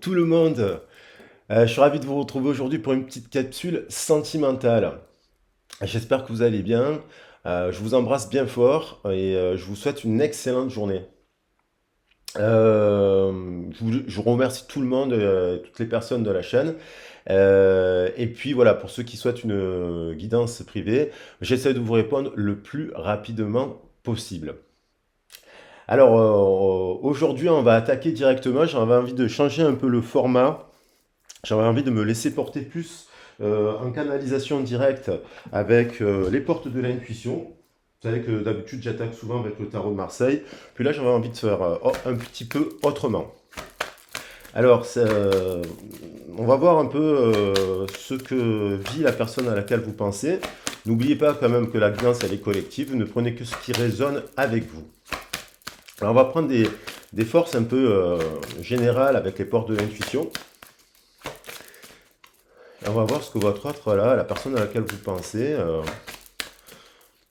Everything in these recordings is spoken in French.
tout le monde. Je suis ravi de vous retrouver aujourd'hui pour une petite capsule sentimentale. J'espère que vous allez bien. Je vous embrasse bien fort et je vous souhaite une excellente journée. Je vous remercie tout le monde, toutes les personnes de la chaîne. Et puis voilà, pour ceux qui souhaitent une guidance privée, j'essaie de vous répondre le plus rapidement possible. Alors aujourd'hui, on va attaquer directement. J'avais envie de changer un peu le format. J'avais envie de me laisser porter plus en canalisation directe avec les portes de l'intuition. Vous savez que d'habitude j'attaque souvent avec le tarot de Marseille. Puis là j'avais envie de faire un petit peu autrement. Alors on va voir un peu ce que vit la personne à laquelle vous pensez. N'oubliez pas quand même que la guidance elle est collective. Ne prenez que ce qui résonne avec vous. Alors on va prendre des forces un peu générales avec les portes de l'intuition. On va voir ce que votre autre, là, la personne à laquelle vous pensez,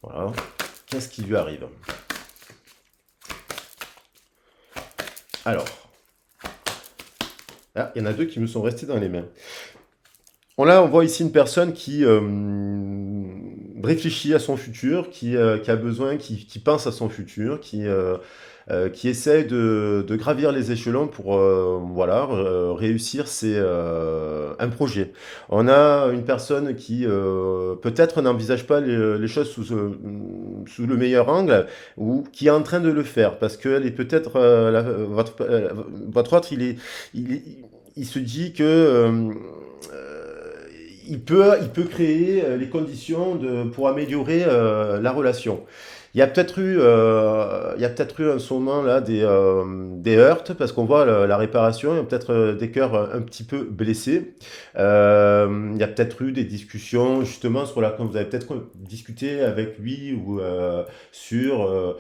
voilà, qu'est-ce qui lui arrive. Alors, ah, il y en a deux qui me sont restés dans les mains. Là, on voit ici une personne qui réfléchit à son futur, qui a besoin, qui pense à son futur, qui essaie de gravir les échelons pour voilà, réussir un projet. On a une personne qui peut-être n'envisage pas les choses sous le meilleur angle ou qui est en train de le faire parce qu'elle est peut-être votre autre, il se dit que il peut créer les conditions pour améliorer la relation. Il y a peut-être eu en ce moment là des heurts parce qu'on voit la réparation, il y a peut-être des cœurs un petit peu blessés. Il y a peut-être eu des discussions justement sur quand vous avez peut-être discuté avec lui ou sur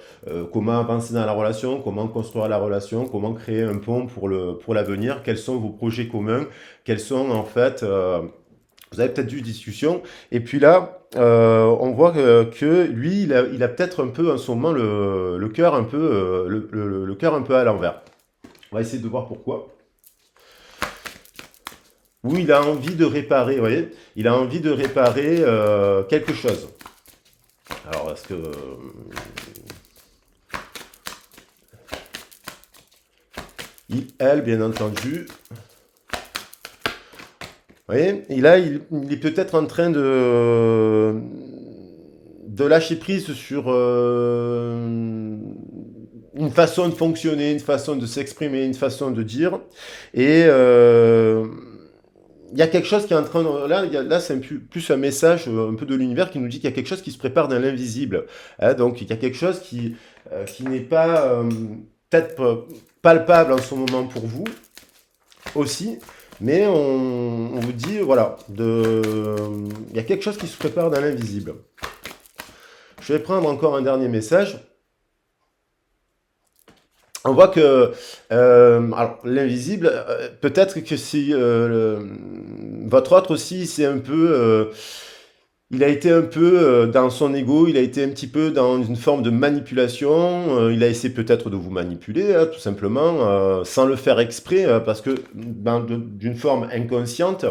comment avancer dans la relation, comment construire la relation, comment créer un pont pour l'avenir, quels sont vos projets communs, quels sont en fait vous avez peut-être eu une discussion, et puis là, on voit que lui, il a peut-être un peu en ce moment le cœur un peu, le cœur un peu à l'envers. On va essayer de voir pourquoi. Où il a envie de réparer, vous voyez, il a envie de réparer quelque chose. Alors, est-ce que elle, bien entendu, vous voyez, et là, il est peut-être en train de lâcher prise sur une façon de fonctionner, une façon de s'exprimer, une façon de dire. Et il y a quelque chose qui est en train de... Là c'est plus un message un peu de l'univers qui nous dit qu'il y a quelque chose qui se prépare dans l'invisible. Hein, donc il y a quelque chose qui n'est pas peut-être palpable en ce moment pour vous aussi. Mais on vous dit, voilà, il y a quelque chose qui se prépare dans l'invisible. Je vais prendre encore un dernier message. On voit que alors l'invisible, peut-être que si votre autre aussi, c'est un peu, il a été un peu dans son ego, il a été un petit peu dans une forme de manipulation. Il a essayé peut-être de vous manipuler, hein, tout simplement, sans le faire exprès, parce que d'une forme inconsciente.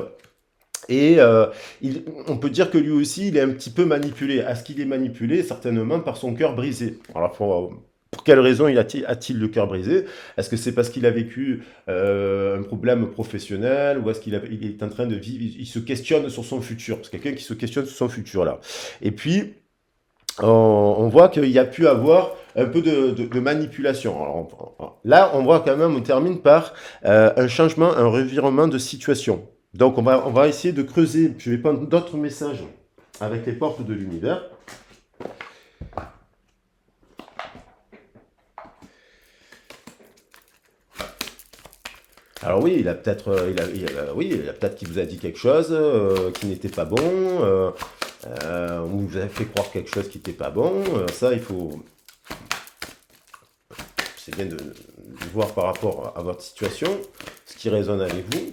Et on peut dire que lui aussi, il est un petit peu manipulé. Est-ce qu'il est manipulé? Certainement par son cœur brisé. Alors, pour quelle raison a-t-il le cœur brisé? Est-ce que c'est parce qu'il a vécu un problème professionnel ou est-ce il est en train de vivre, il se questionne sur son futur? C'est quelqu'un qui se questionne sur son futur là. Et puis, on voit qu'il y a pu avoir un peu de manipulation. Alors, là, on voit quand même, on termine par un changement, un revirement de situation. Donc, on va essayer de creuser. Je vais prendre d'autres messages avec les portes de l'univers. Alors oui, il a peut-être, oui, il a peut-être qu'il vous a dit quelque chose qui n'était pas bon, ou vous avez fait croire quelque chose qui n'était pas bon. Ça, c'est bien de voir par rapport à votre situation, ce qui résonne avec vous.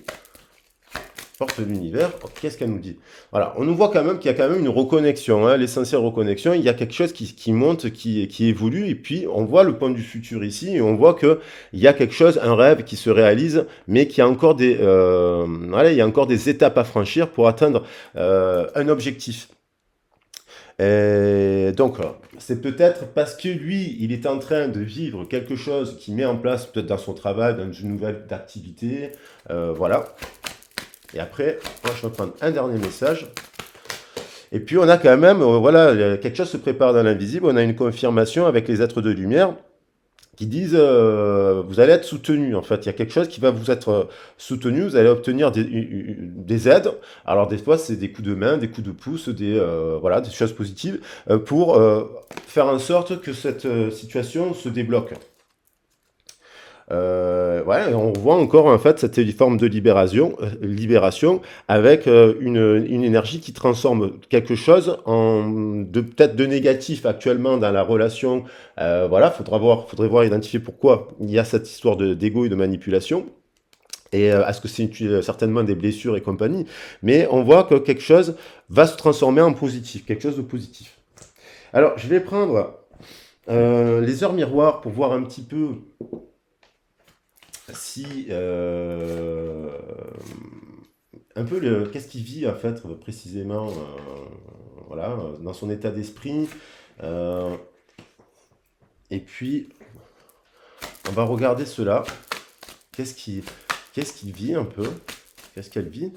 force de l'univers, qu'est-ce qu'elle nous dit? Voilà, on nous voit quand même qu'il y a quand même une reconnexion, hein, l'essentielle reconnexion, il y a quelque chose qui monte, qui évolue, et puis on voit le point du futur ici, et on voit qu'il y a quelque chose, un rêve qui se réalise, mais qu'il y a encore voilà, il y a encore des étapes à franchir pour atteindre un objectif. Et donc, c'est peut-être parce que lui, il est en train de vivre quelque chose qu'il met en place, peut-être dans son travail, dans une nouvelle activité, voilà. Et après, moi, je vais prendre un dernier message. Et puis, on a quand même, voilà, quelque chose se prépare dans l'invisible. On a une confirmation avec les êtres de lumière qui disent vous allez être soutenu. En fait, il y a quelque chose qui va vous être soutenu. Vous allez obtenir des aides. Alors, des fois, c'est des coups de main, des coups de pouce, voilà, des choses positives pour faire en sorte que cette situation se débloque. Ouais, on voit encore en fait cette forme de libération avec une énergie qui transforme quelque chose peut-être de négatif actuellement dans la relation. Voilà, faudrait voir identifier pourquoi il y a cette histoire d'ego et de manipulation. Et est-ce que c'est certainement des blessures et compagnie? Mais on voit que quelque chose va se transformer en positif, quelque chose de positif. Alors, je vais prendre les heures miroirs pour voir un petit peu si un peu qu'est-ce qu'il vit en fait précisément voilà, dans son état d'esprit. Euh, et puis, on va regarder cela. Qu'est-ce qu'il vit un peu? Qu'est-ce qu'elle vit?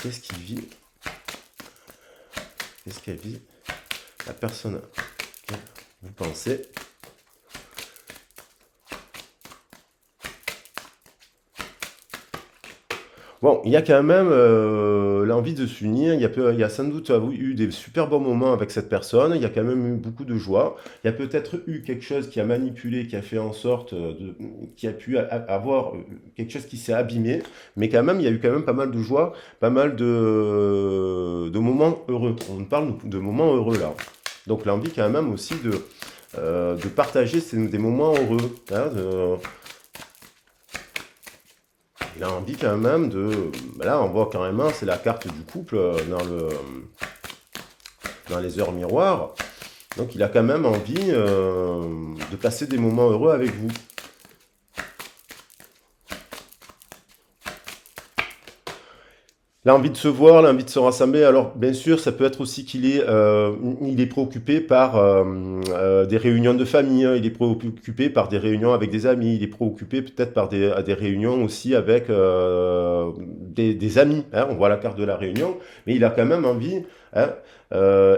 Qu'est-ce qu'il vit? Qu'est-ce qu'elle vit? La personne que vous pensez. Bon, il y a quand même l'envie de s'unir, il y a sans doute eu des super bons moments avec cette personne, il y a quand même eu beaucoup de joie, il y a peut-être eu quelque chose qui a manipulé, qui a fait en sorte, qui a pu avoir quelque chose qui s'est abîmé, mais quand même, il y a eu quand même pas mal de joie, pas mal de moments heureux. On parle de moments heureux là. Donc l'envie quand même aussi de partager des moments heureux, hein, il a envie quand même Là, on voit carrément, c'est la carte du couple dans les heures miroirs. Donc, il a quand même envie de passer des moments heureux avec vous. L'envie de se voir, l'envie de se rassembler. Alors, bien sûr, ça peut être aussi il est préoccupé par des réunions de famille, hein. Il est préoccupé par des réunions avec des amis, il est préoccupé peut-être par des réunions aussi avec des amis, hein. On voit la carte de la réunion, mais il a quand même envie, hein.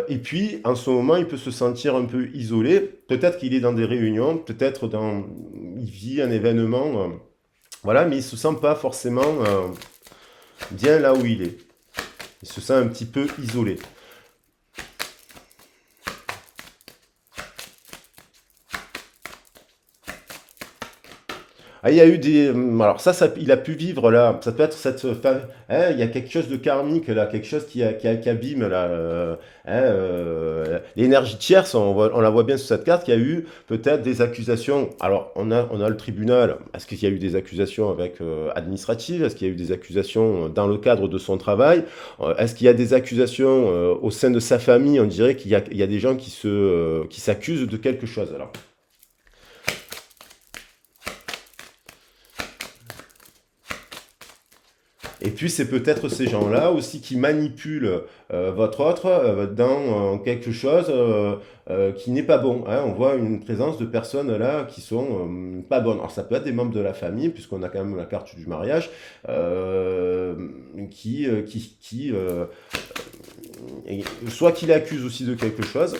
Et puis, en ce moment, il peut se sentir un peu isolé. Peut-être qu'il est dans des réunions, il vit un événement, voilà, mais il se sent pas forcément bien là où il est. Il se sent un petit peu isolé. Ah, il y a eu alors ça, il a pu vivre là. Ça peut être hein, il y a quelque chose de karmique là, quelque chose qui abîme là. Hein, l'énergie tierce, on la voit bien sur cette carte. Il y a eu peut-être des accusations. Alors on a le tribunal. Est-ce qu'il y a eu des accusations avec administratives? Est-ce qu'il y a eu des accusations dans le cadre de son travail? Est-ce qu'il y a des accusations au sein de sa famille? On dirait qu'il y a des gens qui s'accusent de quelque chose. Alors. Et puis c'est peut-être ces gens-là aussi qui manipulent votre autre dans quelque chose qui n'est pas bon, hein. On voit une présence de personnes là qui sont pas bonnes. Alors ça peut être des membres de la famille, puisqu'on a quand même la carte du mariage, soit qui l'accuse aussi de quelque chose,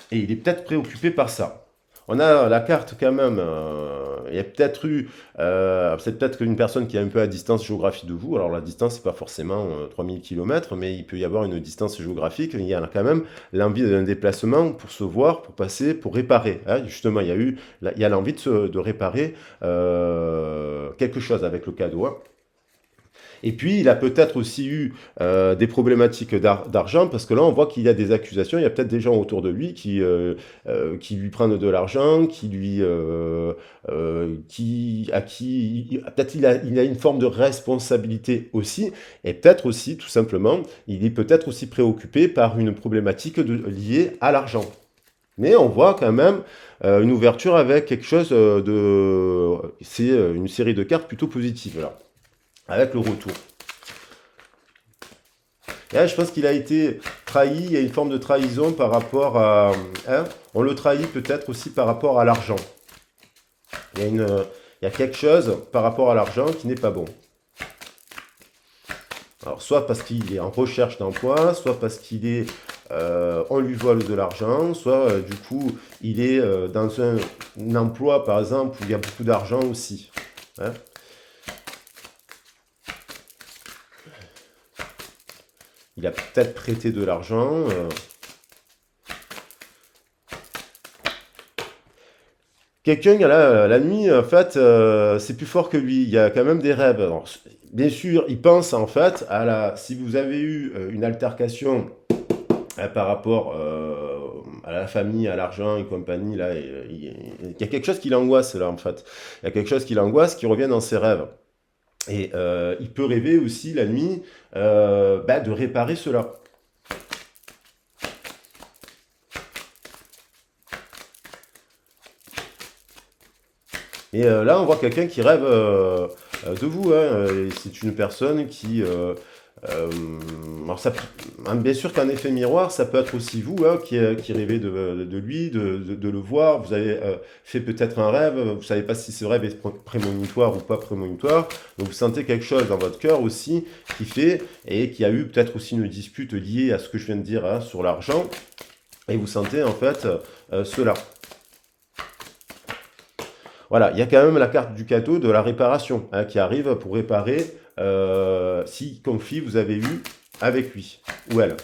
et il est peut-être préoccupé par ça. On a la carte quand même, il y a peut-être c'est peut-être une personne qui est un peu à distance géographique de vous. Alors la distance, c'est pas forcément 3000 km, mais il peut y avoir une distance géographique. Il y a quand même l'envie d'un déplacement pour se voir, pour passer, pour réparer, hein. Justement, il y a l'envie de réparer quelque chose avec le cadeau, hein. Et puis, il a peut-être aussi eu des problématiques d'argent, parce que là, on voit qu'il y a des accusations, il y a peut-être des gens autour de lui qui lui prennent de l'argent, à qui, peut-être il a une forme de responsabilité aussi, et peut-être aussi, tout simplement, il est peut-être aussi préoccupé par une problématique liée à l'argent. Mais on voit quand même une ouverture avec quelque chose de... C'est une série de cartes plutôt positive, là, avec le retour. Et là, je pense qu'il a été trahi, il y a une forme de trahison par rapport à... hein, on le trahit peut-être aussi par rapport à l'argent. Il y a quelque chose par rapport à l'argent qui n'est pas bon. Alors, soit parce qu'il est en recherche d'emploi, soit parce on lui vole de l'argent, soit du coup, il est dans un emploi, par exemple, où il y a beaucoup d'argent aussi. Hein. Il a peut-être prêté de l'argent. Quelqu'un, la nuit, en fait, c'est plus fort que lui. Il y a quand même des rêves. Alors, bien sûr, il pense en fait si vous avez eu une altercation par rapport à la famille, à l'argent et compagnie, là, il y a quelque chose qui l'angoisse là en fait. Il y a quelque chose qui l'angoisse qui revient dans ses rêves. Et il peut rêver aussi la nuit de réparer cela. Et là, on voit quelqu'un qui rêve de vous. Hein, c'est une personne qui... alors bien sûr qu'un effet miroir, ça peut être aussi vous hein, qui rêvez de lui, de le voir. Vous avez fait peut-être un rêve, vous ne savez pas si ce rêve est prémonitoire ou pas prémonitoire. Donc vous sentez quelque chose dans votre cœur aussi qui fait, et qui a eu peut-être aussi une dispute liée à ce que je viens de dire hein, sur l'argent. Et vous sentez en fait cela. Voilà, il y a quand même la carte du cadeau de la réparation hein, qui arrive pour réparer si conflit vous avez eu avec lui ou elle.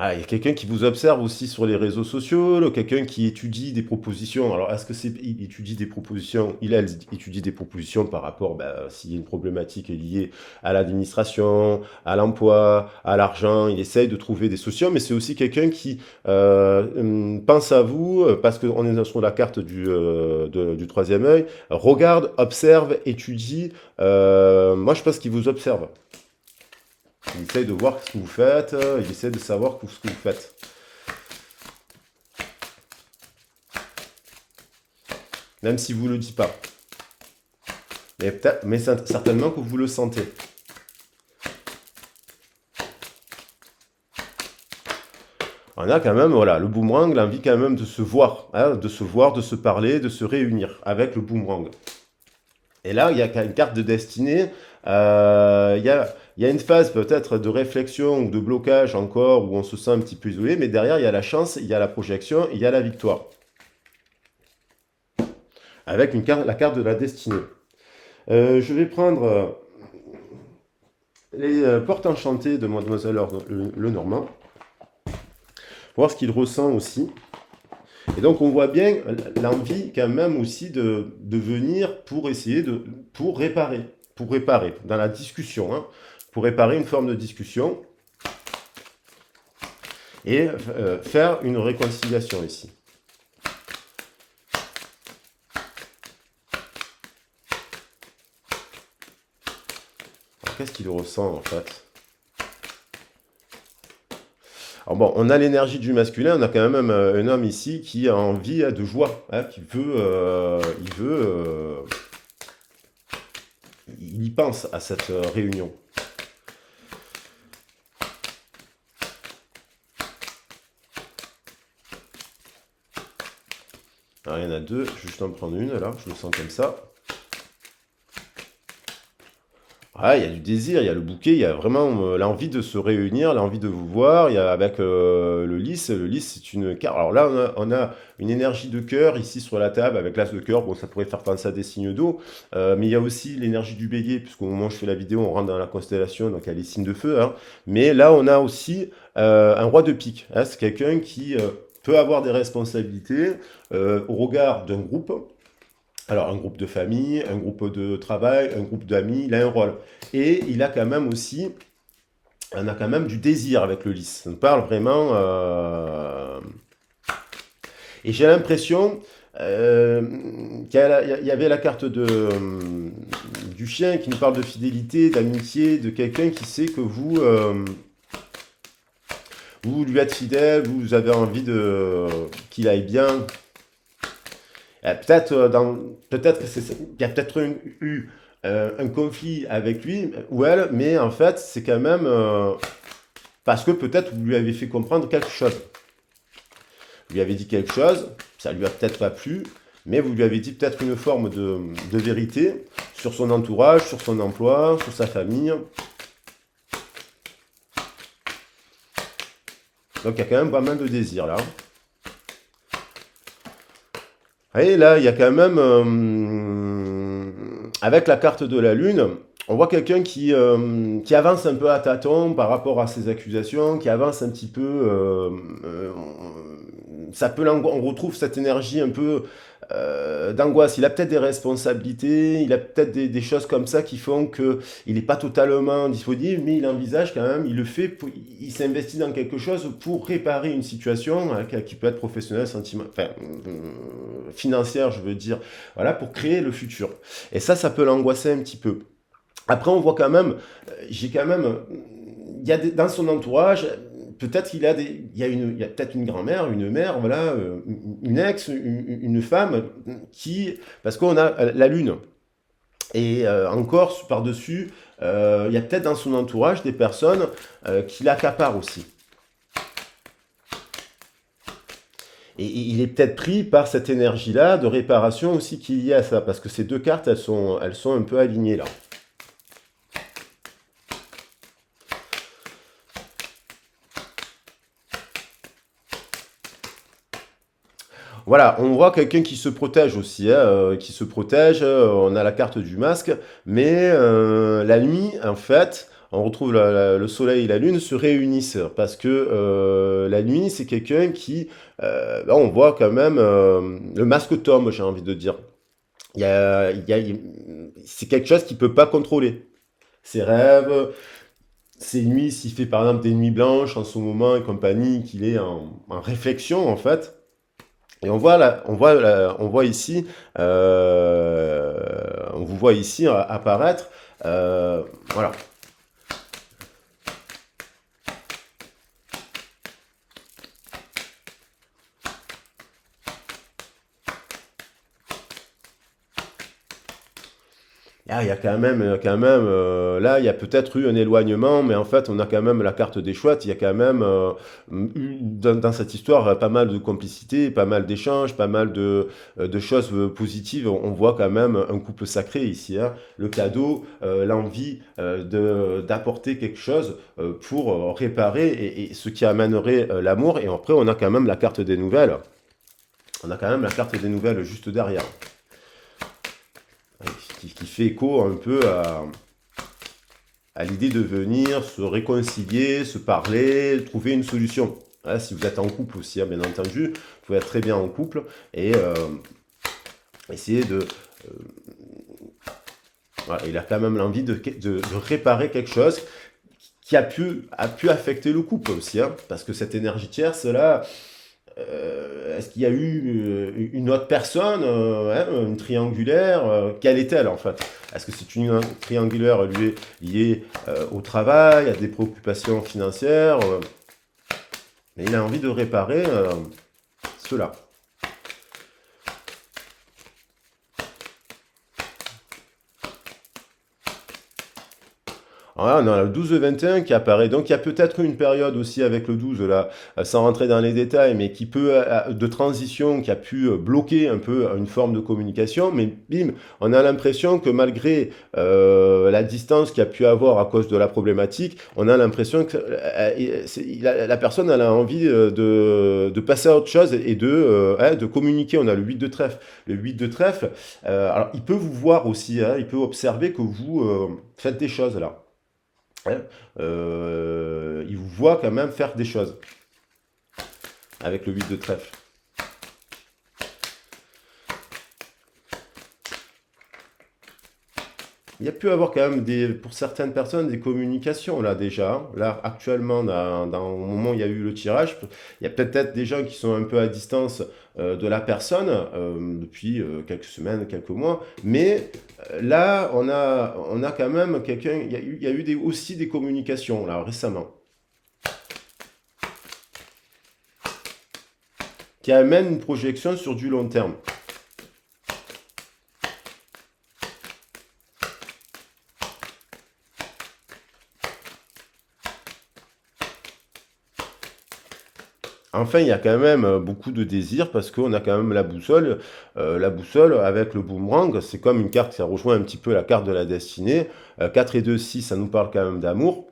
Ah, il y a quelqu'un qui vous observe aussi sur les réseaux sociaux, quelqu'un qui étudie des propositions. Alors, est-ce que il étudie des propositions, elle étudie des propositions par rapport, s'il y a une problématique liée à l'administration, à l'emploi, à l'argent, il essaye de trouver des solutions, mais c'est aussi quelqu'un qui pense à vous, parce qu'on est sur la carte du troisième œil, regarde, observe, étudie. Moi, je pense qu'il vous observe. Il essaye de voir ce que vous faites, il essaie de savoir ce que vous faites. Même si vous ne le dites pas. Mais certainement que vous le sentez. On a quand même, voilà, le boomerang, l'envie quand même de se voir, hein, de se parler, de se réunir avec le boomerang. Et là, il y a une carte de destinée. Il y a une phase peut-être de réflexion ou de blocage encore où on se sent un petit peu isolé, mais derrière, il y a la chance, il y a la projection, il y a la victoire. Avec la carte de la destinée. Je vais prendre les portes enchantées de Mademoiselle Lenormand. Voir ce qu'il ressent aussi. Et donc on voit bien l'envie quand même aussi de venir pour essayer pour réparer, dans la discussion, hein, pour réparer une forme de discussion et faire une réconciliation ici. Alors qu'est-ce qu'il ressent en fait? Alors bon, on a l'énergie du masculin, on a quand même un homme ici qui a envie de joie, hein, il y pense à cette réunion. Alors il y en a deux, je vais juste en prendre une là, je le sens comme ça. Ah, il y a du désir, il y a le bouquet, il y a vraiment l'envie de se réunir, l'envie de vous voir. Il y a avec le lys. Le lys, c'est une carte. Alors là, on a une énergie de cœur ici sur la table avec l'as de cœur. Bon, ça pourrait faire penser à des signes d'eau. Mais il y a aussi l'énergie du bélier, puisqu'au moment où je fais la vidéo, on rentre dans la constellation, donc il y a les signes de feu. Hein. Mais là, on a aussi un roi de pique. Hein. C'est quelqu'un qui peut avoir des responsabilités au regard d'un groupe. Alors, un groupe de famille, un groupe de travail, un groupe d'amis, il a un rôle. Et il a quand même aussi, on a quand même du désir avec le lys. On parle vraiment. Et j'ai l'impression qu'il y avait la carte du chien qui nous parle de fidélité, d'amitié, de quelqu'un qui sait que vous lui êtes fidèle, vous avez envie qu'il aille bien. Peut-être peut-être qu'il y a peut-être eu un conflit avec lui ou elle, mais en fait, c'est quand même parce que peut-être vous lui avez fait comprendre quelque chose. Vous lui avez dit quelque chose, ça lui a peut-être pas plu, mais vous lui avez dit peut-être une forme de vérité sur son entourage, sur son emploi, sur sa famille. Donc il y a quand même pas mal de désir là. Et là, il y a quand même, avec la carte de la Lune, on voit quelqu'un qui avance un peu à tâtons par rapport à ses accusations, qui avance un petit peu. On retrouve cette énergie un peu d'angoisse. Il a peut-être des responsabilités, il a peut-être des choses comme ça qui font qu'il n'est pas totalement disponible, mais il envisage quand même, il le fait, il s'investit dans quelque chose pour réparer une situation qui peut être professionnelle, financière, je veux dire, voilà, pour créer le futur. Et ça peut l'angoisser un petit peu. Après, on voit quand même, j'ai quand même, dans son entourage, peut-être il y a peut-être une grand-mère, une mère, voilà, une ex, une femme parce qu'on a la lune. Et encore par-dessus, il y a peut-être dans son entourage des personnes qui l'accaparent aussi. Et il est peut-être pris par cette énergie-là de réparation aussi qui est liée à ça, parce que ces deux cartes, elles sont un peu alignées là. Voilà, on voit quelqu'un qui se protège aussi, hein, qui se protège. On a la carte du masque, mais la nuit, en fait, on retrouve le soleil et la lune se réunissent parce que la nuit, c'est quelqu'un qui, là, on voit quand même le masque tombe, j'ai envie de dire. C'est quelque chose qu'il peut pas contrôler. Ses rêves, ses nuits, s'il fait par exemple des nuits blanches en ce moment et compagnie, qu'il est en réflexion en fait. Et on voit ici, on vous voit ici apparaître, voilà. Ah, il y a là, il y a peut-être eu un éloignement, mais en fait, on a quand même la carte des chouettes. Il y a quand même dans cette histoire pas mal de complicité, pas mal d'échanges, pas mal de choses positives. On voit quand même un couple sacré ici, hein. Le cadeau, l'envie d'apporter quelque chose pour réparer et ce qui amènerait l'amour. Et après, on a quand même la carte des nouvelles. On a quand même la carte des nouvelles juste derrière qui fait écho un peu à l'idée de venir se réconcilier, se parler, trouver une solution. Hein, si vous êtes en couple aussi, hein, bien entendu, vous pouvez être très bien en couple et essayer de... voilà, il a quand même l'envie de réparer quelque chose qui a pu affecter le couple aussi, hein, parce que cette énergie tierce, là, est-ce qu'il y a eu une autre personne, hein, une triangulaire quelle est-elle en fait? Est-ce que c'est une triangulaire liée au travail, à des préoccupations financières mais il a envie de réparer cela. Voilà, on a le 12-21 qui apparaît. Donc il y a peut-être une période aussi avec le 12 là, sans rentrer dans les détails, mais de transition qui a pu bloquer un peu une forme de communication. Mais bim, on a l'impression que malgré la distance qu'il y a pu avoir à cause de la problématique, on a l'impression que la personne elle a envie de passer à autre chose et de communiquer. On a le 8 de trèfle. Le 8 de trèfle, alors il peut vous voir aussi, hein, il peut observer que vous faites des choses là. Hein, il vous voit quand même faire des choses avec le 8 de trèfle. il y a pu avoir quand même pour certaines personnes des communications là déjà, hein. Là actuellement, au moment où il y a eu le tirage, il y a peut-être des gens qui sont un peu à distance de la personne depuis quelques semaines, quelques mois, mais là on a quand même quelqu'un, il y a eu aussi des communications là récemment, qui amènent une projection sur du long terme. Enfin, il y a quand même beaucoup de désirs parce qu'on a quand même la boussole. La boussole avec le boomerang, c'est comme une carte, ça rejoint un petit peu la carte de la destinée. 4 et 2, 6, ça nous parle quand même d'amour.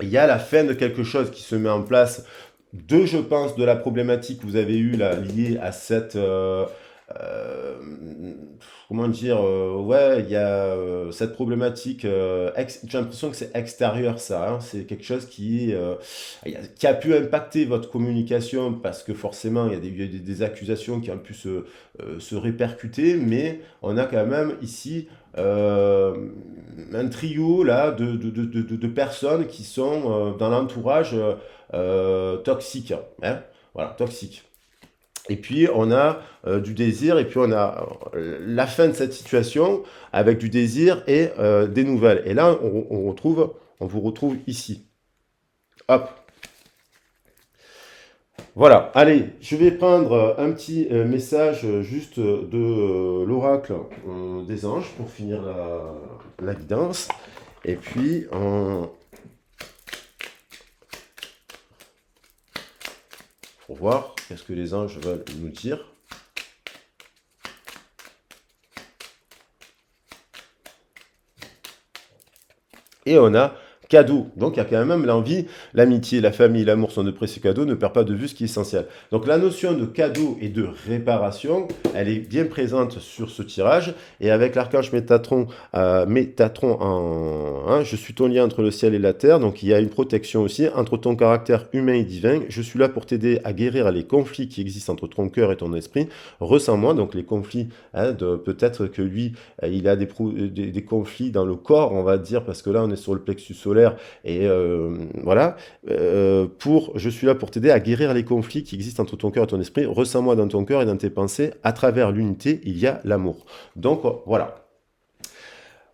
Il y a la fin de quelque chose qui se met en place, je pense, de la problématique que vous avez eue là, liée à cette... euh, comment dire, ouais, il y a cette problématique, j'ai l'impression que c'est extérieur ça, hein. C'est quelque chose qui a pu impacter votre communication parce que forcément il y a des accusations qui ont pu se répercuter, mais on a quand même ici un trio là de personnes qui sont dans l'entourage toxique, hein. Voilà, toxique. Et puis on a du désir, et puis on a la fin de cette situation avec du désir et des nouvelles. Et là, on vous retrouve ici. Hop, voilà. Allez, je vais prendre un petit message juste de l'oracle des anges pour finir la guidance. Et puis, pour voir qu'est-ce que les anges veulent nous dire. Et on a cadeau. Donc il y a quand même l'envie, l'amitié, la famille, l'amour sont de précieux cadeaux, ne perd pas de vue ce qui est essentiel. Donc la notion de cadeau et de réparation, elle est bien présente sur ce tirage. Et avec l'archange Métatron hein, je suis ton lien entre le ciel et la terre. Donc il y a une protection aussi entre ton caractère humain et divin. Je suis là pour t'aider à guérir les conflits qui existent entre ton cœur et ton esprit. Ressens-moi, donc les conflits, hein, peut-être que lui, il a des conflits dans le corps, on va dire, parce que là on est sur le plexus solaire. Et voilà, je suis là pour t'aider à guérir les conflits qui existent entre ton cœur et ton esprit. Ressens-moi dans ton cœur et dans tes pensées. À travers l'unité, il y a l'amour. Donc voilà.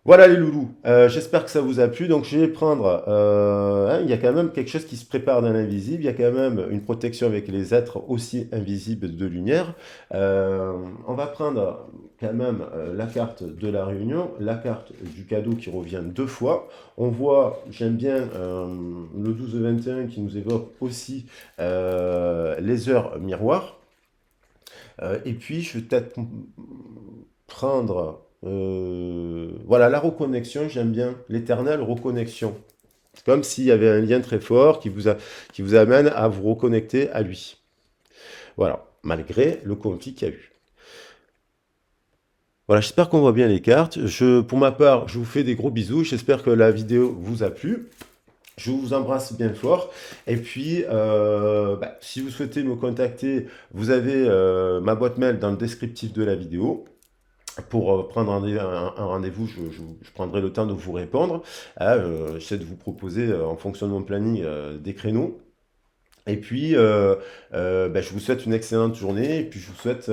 Voilà les loulous, j'espère que ça vous a plu. Donc je vais prendre, hein, il y a quand même quelque chose qui se prépare dans l'invisible, il y a quand même une protection avec les êtres aussi invisibles de lumière. On va prendre quand même la carte de la réunion, la carte du cadeau qui revient 2 fois. On voit, j'aime bien le 12-21 qui nous évoque aussi les heures miroirs. Et puis je vais peut-être prendre... voilà, la reconnexion, j'aime bien l'éternelle reconnexion. C'est comme s'il y avait un lien très fort qui vous amène à vous reconnecter à lui. Voilà, malgré le conflit qu'il y a eu. Voilà, j'espère qu'on voit bien les cartes. Pour ma part, je vous fais des gros bisous. J'espère que la vidéo vous a plu. Je vous embrasse bien fort. Et puis, si vous souhaitez me contacter, vous avez ma boîte mail dans le descriptif de la vidéo. Pour prendre un rendez-vous, je prendrai le temps de vous répondre. J'essaie de vous proposer, en fonction de mon planning, des créneaux. Et puis, je vous souhaite une excellente journée. Et puis, je vous souhaite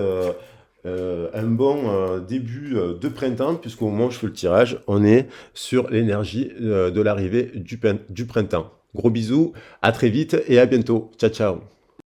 un bon début de printemps, puisqu'au moment où je fais le tirage, on est sur l'énergie de l'arrivée du printemps. Gros bisous, à très vite et à bientôt. Ciao, ciao.